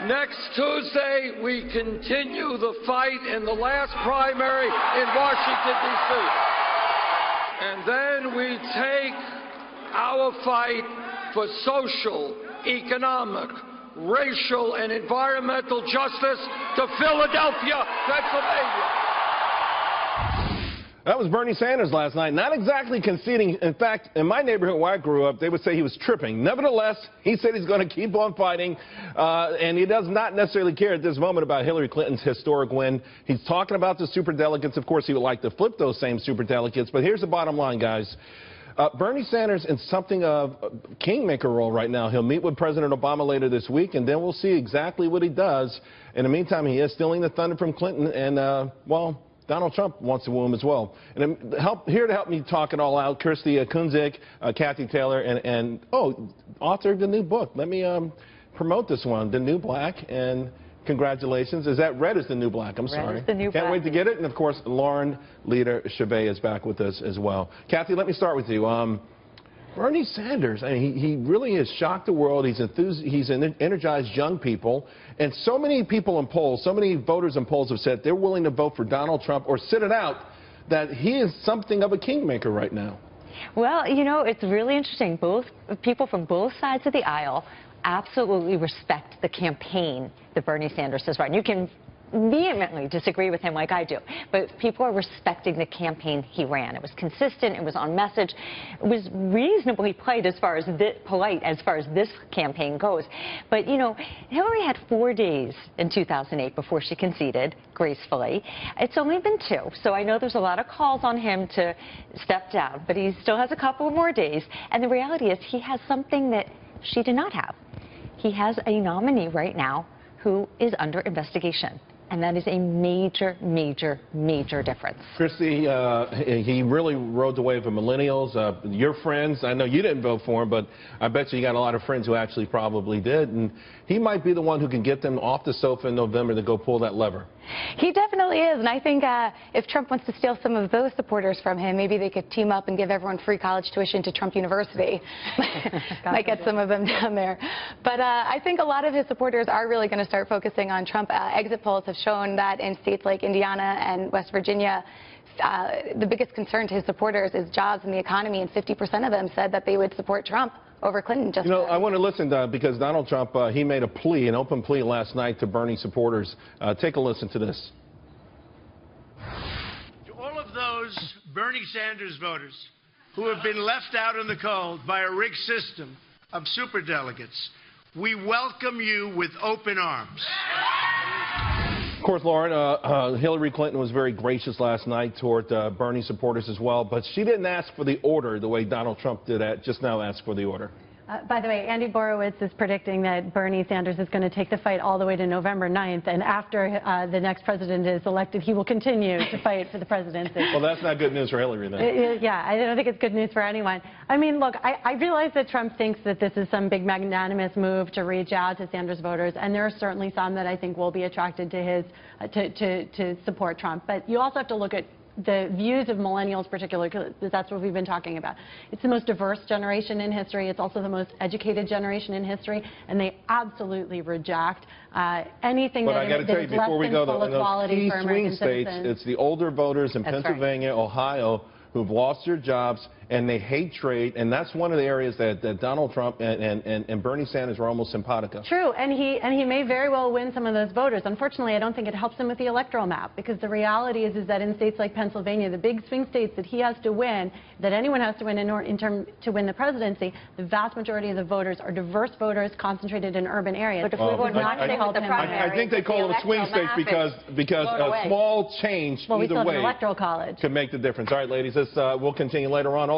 Next Tuesday, we continue the fight in the last primary in Washington, D.C. And then we take our fight for social, economic, racial, and environmental justice to Philadelphia, Pennsylvania. That was Bernie Sanders last night, not exactly conceding. In fact, in my neighborhood where I grew up, they would say he was tripping. Nevertheless, he said he's going to keep on fighting, and he does not necessarily care at this moment about Hillary Clinton's historic win. He's talking about the superdelegates. Of course, he would like to flip those same superdelegates, but here's the bottom line, guys. Bernie Sanders in something of a kingmaker role right now. He'll meet with President Obama later this week, and then we'll see exactly what he does. In the meantime, he is stealing the thunder from Clinton, and, well, Donald Trump wants to woo him as well. And here to help me talk it all out, Christi Kunzig, Cathy Taylor, and author of the new book. Let me promote this one, The New Black, and congratulations. Is that Red is the New Black? I'm sorry. Red is the New Black. Can't wait to get it. And, of course, Lauren Leader-Chivee is back with us as well. Cathy, let me start with you. Bernie Sanders, I mean, he really has shocked the world. He's energized young people. And so many people in polls, so many voters in polls have said they're willing to vote for Donald Trump or sit it out, that he is something of a kingmaker right now. Well, you know, it's really interesting. Both people from both sides of the aisle absolutely respect the campaign that Bernie Sanders has run. You can vehemently disagree with him like I do, but people are respecting the campaign he ran. It was consistent, it was on message, it was reasonably polite as far as this campaign goes. But you know, Hillary had 4 days in 2008 before she conceded gracefully. It's only been 2, so I know there's a lot of calls on him to step down, but he still has a couple more days, and the reality is he has something that she did not have. He has a nominee right now who is under investigation. And that is a major, major, major difference. Christi, he really rode the wave of millennials. Your friends, I know you didn't vote for him, but I bet you got a lot of friends who actually probably did. And he might be the one who can get them off the sofa in November to go pull that lever. He definitely is. And I think if Trump wants to steal some of those supporters from him, maybe they could team up and give everyone free college tuition to Trump University. Might get some of them down there. But I think a lot of his supporters are really going to start focusing on Trump. Exit polls have shown that in states like Indiana and West Virginia, the biggest concern to his supporters is jobs and the economy, and 50% of them said that they would support Trump over Clinton. You know, I want to listen because Donald Trump, he made a plea, an open plea last night to Bernie supporters. Take a listen to this. To all of those Bernie Sanders voters who have been left out in the cold by a rigged system of superdelegates, we welcome you with open arms. Of course, Lauren, Hillary Clinton was very gracious last night toward Bernie supporters as well, but she didn't ask for the order the way Donald Trump did just now ask for the order. By the way, Andy Borowitz is predicting that Bernie Sanders is going to take the fight all the way to November 9th, and after the next president is elected, he will continue to fight for the presidency. Well, that's not good news for Hillary, then. Yeah, I don't think it's good news for anyone. I mean, look, I realize that Trump thinks that this is some big magnanimous move to reach out to Sanders voters, and there are certainly some that I think will be attracted to his to support Trump. But you also have to look at the views of millennials particularly, because that's what we've been talking about. It's the most diverse generation in history. It's also the most educated generation in history, and they absolutely reject anything that is less than full equality for American citizens. It's the older voters in Pennsylvania, Ohio, who've lost their jobs, and they hate trade, and that's one of the areas that Donald Trump and Bernie Sanders were almost simpatico. True, and he may very well win some of those voters. Unfortunately, I don't think it helps him with the electoral map, because the reality is that in states like Pennsylvania, the big swing states that he has to win, that anyone has to win to win the presidency, the vast majority of the voters are diverse voters concentrated in urban areas. But if we would not take the primary, I think they call them swing states because a small change either way electoral college could make the difference. All right, ladies, we'll continue later on.